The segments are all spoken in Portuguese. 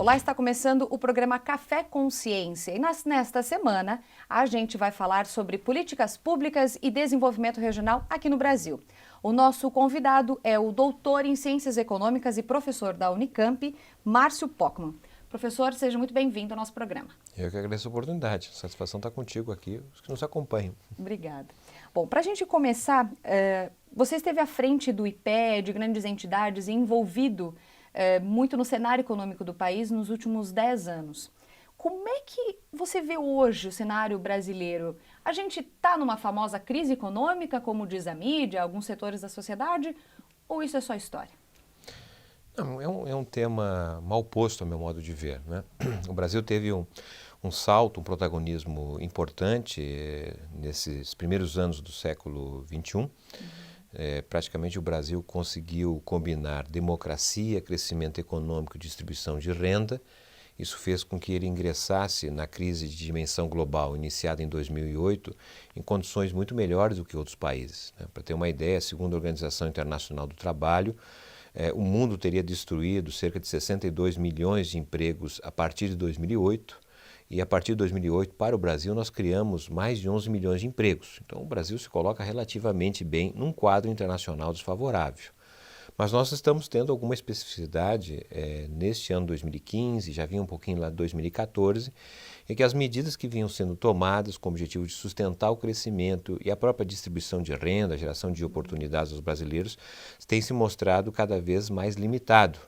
Olá, está começando o programa Café Consciência e nesta semana a gente vai falar sobre políticas públicas e desenvolvimento regional aqui no Brasil. O nosso convidado é o doutor em Ciências Econômicas e professor da Unicamp, Márcio Pokmann. Professor, seja muito bem-vindo ao nosso programa. Eu que agradeço a oportunidade. A satisfação está contigo aqui, os que nos acompanham. Obrigada. Bom, para a gente começar, você esteve à frente do IPEA, de grandes entidades, e envolvido muito no cenário econômico do país nos últimos 10 anos. Como é que você vê hoje o cenário brasileiro? A gente está numa famosa crise econômica, como diz a mídia, alguns setores da sociedade, ou isso é só história? Não, é um tema mal posto, a meu modo de ver, né? O Brasil teve um salto, um protagonismo importante nesses primeiros anos do século XXI. Praticamente o Brasil conseguiu combinar democracia, crescimento econômico e distribuição de renda. Isso fez com que ele ingressasse na crise de dimensão global iniciada em 2008 em condições muito melhores do que outros países, né? Para ter uma ideia, segundo a Organização Internacional do Trabalho, o mundo teria destruído cerca de 62 milhões de empregos a partir de 2008. E a partir de 2008, para o Brasil, nós criamos mais de 11 milhões de empregos. Então, o Brasil se coloca relativamente bem num quadro internacional desfavorável. Mas nós estamos tendo alguma especificidade neste ano 2015, já vinha um pouquinho lá de 2014, em que as medidas que vinham sendo tomadas com o objetivo de sustentar o crescimento e a própria distribuição de renda, a geração de oportunidades aos brasileiros, têm se mostrado cada vez mais limitado.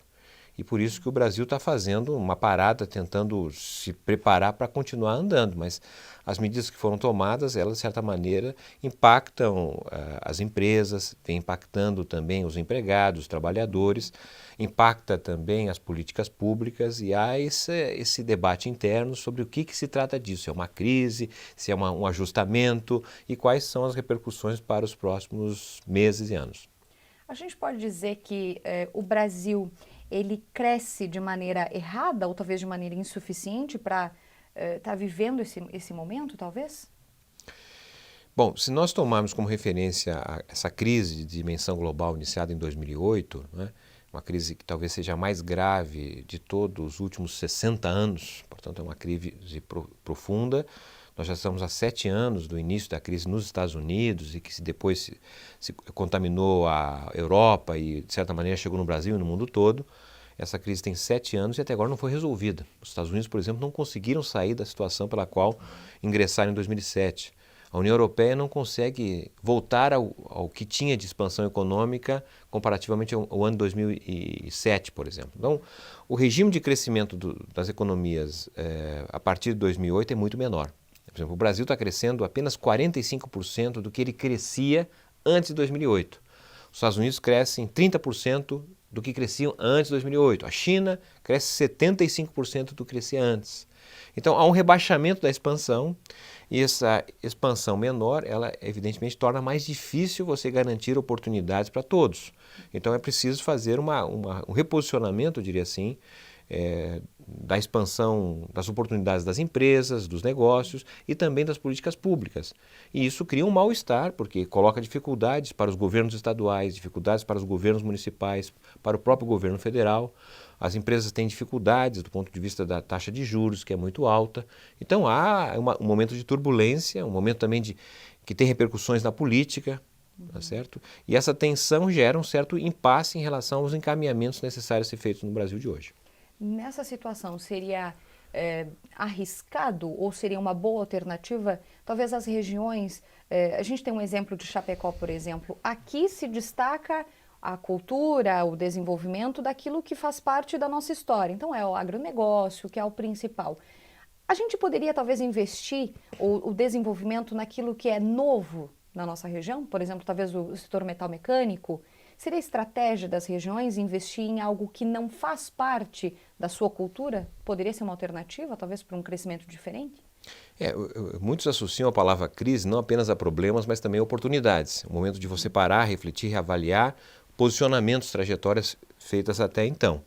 E por isso que o Brasil está fazendo uma parada, tentando se preparar para continuar andando. Mas as medidas que foram tomadas, elas de certa maneira impactam as empresas, vem impactando também os empregados, os trabalhadores, impacta também as políticas públicas e há esse debate interno sobre o que se trata disso. É uma crise, se é um ajustamento e quais são as repercussões para os próximos meses e anos. A gente pode dizer que o Brasil ele cresce de maneira errada ou talvez de maneira insuficiente para estar vivendo esse momento, talvez? Bom, se nós tomarmos como referência essa crise de dimensão global iniciada em 2008, né, uma crise que talvez seja a mais grave de todos os últimos 60 anos, portanto é uma crise profunda. Nós já estamos há 7 anos do início da crise nos Estados Unidos e que depois se contaminou a Europa e, de certa maneira, chegou no Brasil e no mundo todo. Essa crise tem 7 anos e até agora não foi resolvida. Os Estados Unidos, por exemplo, não conseguiram sair da situação pela qual ingressaram em 2007. A União Europeia não consegue voltar ao que tinha de expansão econômica comparativamente ao ano 2007, por exemplo. Então, o regime de crescimento das economias a partir de 2008 é muito menor. Por exemplo, o Brasil está crescendo apenas 45% do que ele crescia antes de 2008. Os Estados Unidos crescem 30% do que cresciam antes de 2008. A China cresce 75% do que crescia antes. Então, há um rebaixamento da expansão e essa expansão menor, ela evidentemente torna mais difícil você garantir oportunidades para todos. Então, é preciso fazer um reposicionamento, eu diria assim, da expansão das oportunidades das empresas, dos negócios e também das políticas públicas. E isso cria um mal-estar, porque coloca dificuldades para os governos estaduais, dificuldades para os governos municipais, para o próprio governo federal. As empresas têm dificuldades do ponto de vista da taxa de juros, que é muito alta. Então há um momento de turbulência, um momento também que tem repercussões na política, tá certo? E essa tensão gera um certo impasse em relação aos encaminhamentos necessários a ser feitos no Brasil de hoje. Nessa situação, seria arriscado ou seria uma boa alternativa? Talvez as regiões, a gente tem um exemplo de Chapecó, por exemplo, aqui se destaca a cultura, o desenvolvimento daquilo que faz parte da nossa história. Então é o agronegócio, que é o principal. A gente poderia talvez investir o desenvolvimento naquilo que é novo na nossa região? Por exemplo, talvez o setor metal mecânico. Seria estratégia das regiões investir em algo que não faz parte da sua cultura? Poderia ser uma alternativa, talvez, para um crescimento diferente? Muitos associam a palavra crise não apenas a problemas, mas também a oportunidades. O momento de você parar, refletir, reavaliar posicionamentos, trajetórias feitas até então.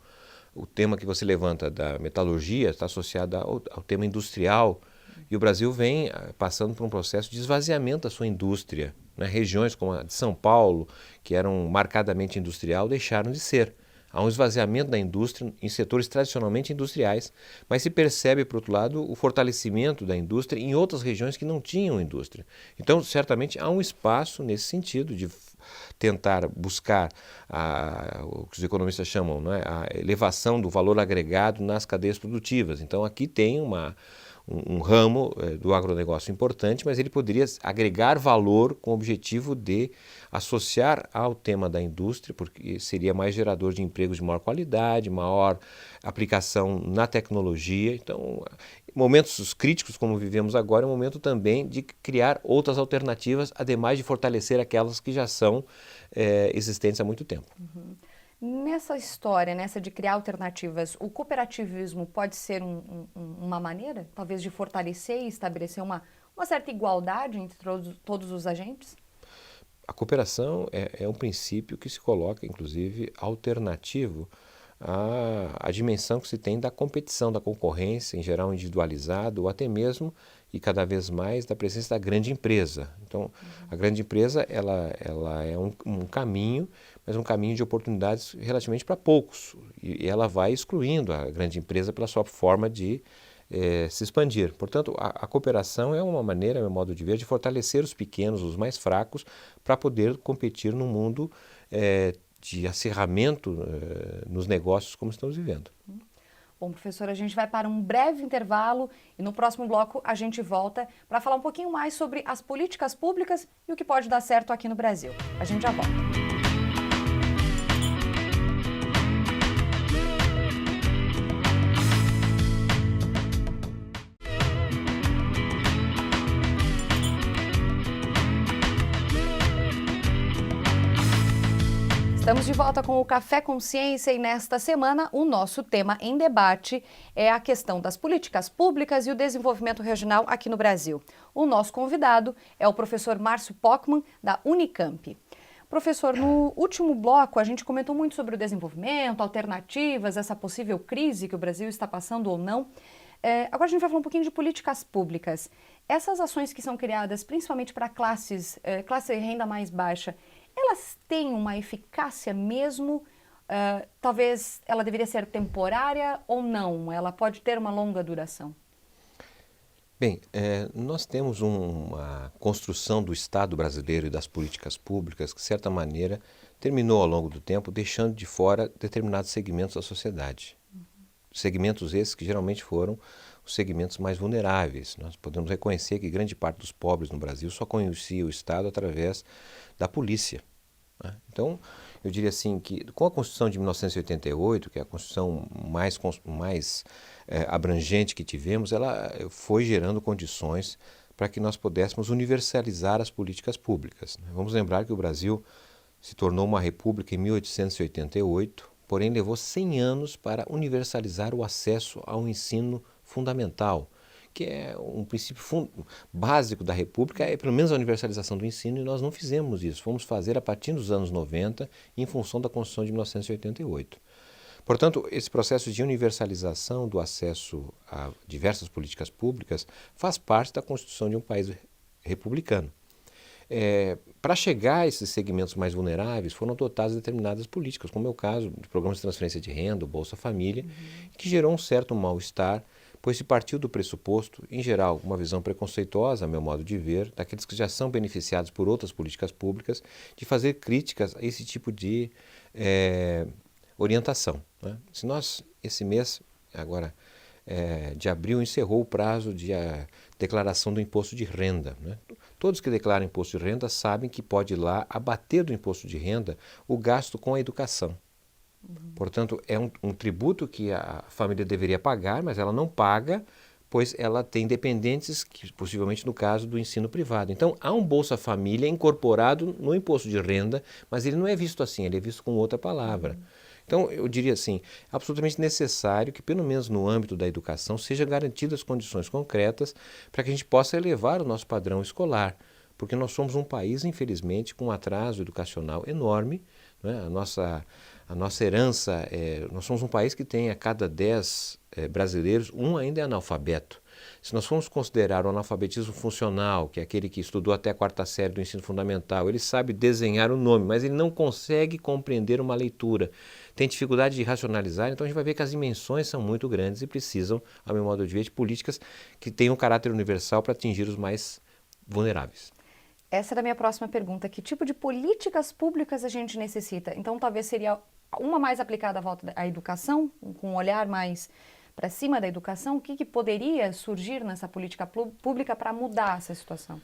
O tema que você levanta da metalurgia está associado ao tema industrial e o Brasil vem passando por um processo de esvaziamento da sua indústria. Regiões como a de São Paulo, que eram marcadamente industrial, deixaram de ser. Há um esvaziamento da indústria em setores tradicionalmente industriais, mas se percebe, por outro lado, o fortalecimento da indústria em outras regiões que não tinham indústria. Então, certamente, há um espaço nesse sentido de tentar buscar o que os economistas chamam, não é, a elevação do valor agregado nas cadeias produtivas. Então, aqui tem um ramo do agronegócio importante, mas ele poderia agregar valor com o objetivo de associar ao tema da indústria, porque seria mais gerador de empregos de maior qualidade, maior aplicação na tecnologia. Então, momentos críticos como vivemos agora é um momento também de criar outras alternativas, ademais de fortalecer aquelas que já são existentes há muito tempo. Uhum. Nessa história, nessa de criar alternativas, o cooperativismo pode ser uma maneira, talvez, de fortalecer e estabelecer uma certa igualdade entre todos os agentes? A cooperação é um princípio que se coloca, inclusive, alternativo à dimensão que se tem da competição, da concorrência, em geral individualizada, ou até mesmo, e cada vez mais, da presença da grande empresa. Então, a grande empresa ela é um caminho, mas um caminho de oportunidades relativamente para poucos. E ela vai excluindo a grande empresa pela sua forma de se expandir. Portanto, a cooperação é uma maneira, a meu modo de ver, de fortalecer os pequenos, os mais fracos, para poder competir num mundo de acirramento nos negócios como estamos vivendo. Bom, professor, a gente vai para um breve intervalo e no próximo bloco a gente volta para falar um pouquinho mais sobre as políticas públicas e o que pode dar certo aqui no Brasil. A gente já volta. Estamos de volta com o Café Consciência e nesta semana o nosso tema em debate é a questão das políticas públicas e o desenvolvimento regional aqui no Brasil. O nosso convidado é o professor Márcio Pockmann, da Unicamp. Professor, no último bloco a gente comentou muito sobre o desenvolvimento, alternativas, essa possível crise que o Brasil está passando ou não. Agora a gente vai falar um pouquinho de políticas públicas. Essas ações que são criadas principalmente para classe de renda mais baixa, elas têm uma eficácia mesmo? Talvez ela deveria ser temporária ou não? Ela pode ter uma longa duração? Bem, nós temos uma construção do Estado brasileiro e das políticas públicas que, de certa maneira, terminou ao longo do tempo deixando de fora determinados segmentos da sociedade. Segmentos esses que geralmente foram os segmentos mais vulneráveis. Nós podemos reconhecer que grande parte dos pobres no Brasil só conhecia o Estado através da polícia. Né? Então, eu diria assim que com a Constituição de 1988, que é a Constituição mais abrangente que tivemos, ela foi gerando condições para que nós pudéssemos universalizar as políticas públicas. Né? Vamos lembrar que o Brasil se tornou uma república em 1888, porém levou 100 anos para universalizar o acesso ao ensino fundamental, que é um princípio básico da República, é pelo menos a universalização do ensino, e nós não fizemos isso. Fomos fazer a partir dos anos 90, em função da Constituição de 1988. Portanto, esse processo de universalização do acesso a diversas políticas públicas faz parte da Constituição de um país republicano. Para chegar a esses segmentos mais vulneráveis, foram adotadas determinadas políticas, como é o caso de programas de transferência de renda, o Bolsa Família, que gerou um certo mal-estar, pois se partiu do pressuposto, em geral, uma visão preconceituosa, a meu modo de ver, daqueles que já são beneficiados por outras políticas públicas, de fazer críticas a esse tipo de orientação. Né? Se nós, esse mês, agora, de abril, encerrou o prazo de declaração do imposto de renda. Né? Todos que declaram imposto de renda sabem que pode ir lá abater do imposto de renda o gasto com a educação. Portanto, é um tributo que a família deveria pagar, mas ela não paga, pois ela tem dependentes, que possivelmente no caso do ensino privado. Então, há um Bolsa Família incorporado no imposto de renda, mas ele não é visto assim, ele é visto com outra palavra. Então, eu diria assim, absolutamente necessário que, pelo menos no âmbito da educação, sejam garantidas condições concretas para que a gente possa elevar o nosso padrão escolar, porque nós somos um país, infelizmente, com um atraso educacional enorme, né? A nossa herança, nós somos um país que tem a cada 10 brasileiros, um ainda é analfabeto. Se nós formos considerar o analfabetismo funcional, que é aquele que estudou até a 4ª série do ensino fundamental, ele sabe desenhar o nome, mas ele não consegue compreender uma leitura, tem dificuldade de racionalizar, então a gente vai ver que as dimensões são muito grandes e precisam, a meu modo de ver, de políticas que tenham um caráter universal para atingir os mais vulneráveis. Essa era a minha próxima pergunta. Que tipo de políticas públicas a gente necessita? Então, talvez seria uma mais aplicada à volta à educação, com um olhar mais para cima da educação. O que poderia surgir nessa política pública para mudar essa situação?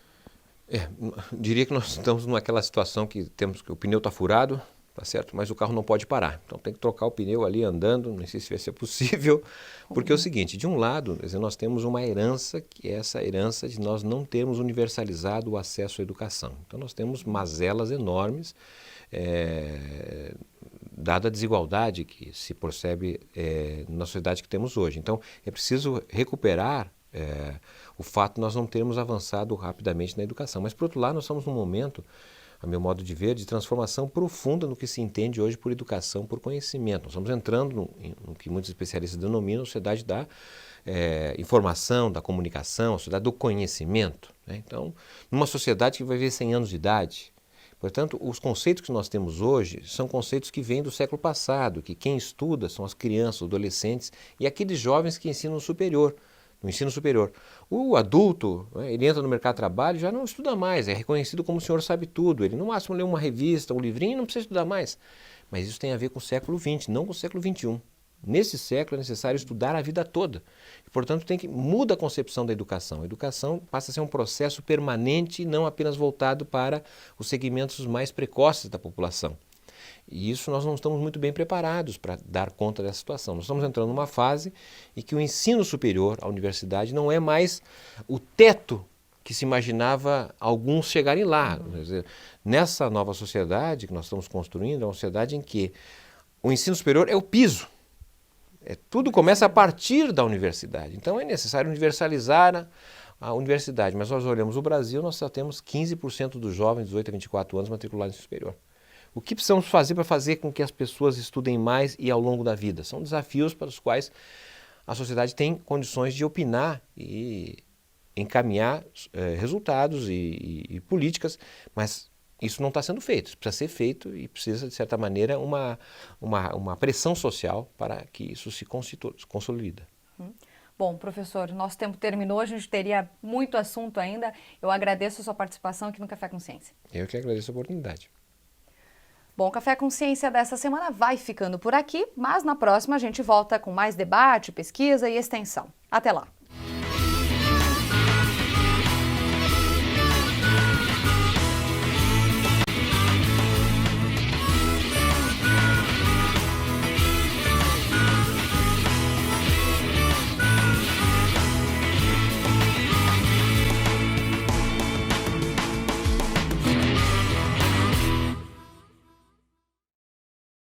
Diria que nós estamos naquela situação que temos que o pneu está furado, tá certo? Mas o carro não pode parar. Então tem que trocar o pneu ali andando, não sei se vai ser possível, porque é o seguinte, de um lado, quer dizer, nós temos uma herança, que é essa herança de nós não termos universalizado o acesso à educação. Então nós temos mazelas enormes, dada a desigualdade que se percebe na sociedade que temos hoje. Então é preciso recuperar o fato de nós não termos avançado rapidamente na educação. Mas, por outro lado, nós estamos num momento, a meu modo de ver, de transformação profunda no que se entende hoje por educação, por conhecimento. Nós estamos entrando no que muitos especialistas denominam a sociedade da informação, da comunicação, a sociedade do conhecimento, né? Então, numa sociedade que vai viver 100 anos de idade. Portanto, os conceitos que nós temos hoje são conceitos que vêm do século passado, que quem estuda são as crianças, os adolescentes e aqueles jovens que ensinam superior. No ensino superior. O adulto, né, ele entra no mercado de trabalho e já não estuda mais, é reconhecido como o senhor sabe tudo. Ele no máximo lê uma revista, um livrinho e não precisa estudar mais. Mas isso tem a ver com o século XX, não com o século XXI. Nesse século é necessário estudar a vida toda. E, portanto, muda a concepção da educação. A educação passa a ser um processo permanente e não apenas voltado para os segmentos mais precoces da população. E isso nós não estamos muito bem preparados para dar conta dessa situação. Nós estamos entrando numa fase em que o ensino superior, a universidade, não é mais o teto que se imaginava alguns chegarem lá. Quer dizer, nessa nova sociedade que nós estamos construindo, é uma sociedade em que o ensino superior é o piso. Tudo começa a partir da universidade. Então é necessário universalizar a universidade. Mas nós olhamos o Brasil, nós só temos 15% dos jovens de 18 a 24 anos matriculados em ensino superior. O que precisamos fazer para fazer com que as pessoas estudem mais e ao longo da vida? São desafios para os quais a sociedade tem condições de opinar e encaminhar resultados e políticas, mas isso não está sendo feito. Isso precisa ser feito e precisa, de certa maneira, uma pressão social para que isso se consolida. Bom, professor, nosso tempo terminou, a gente teria muito assunto ainda. Eu agradeço a sua participação aqui no Café com Ciência. Eu que agradeço a oportunidade. Bom, o Café com Ciência dessa semana vai ficando por aqui, mas na próxima a gente volta com mais debate, pesquisa e extensão. Até lá!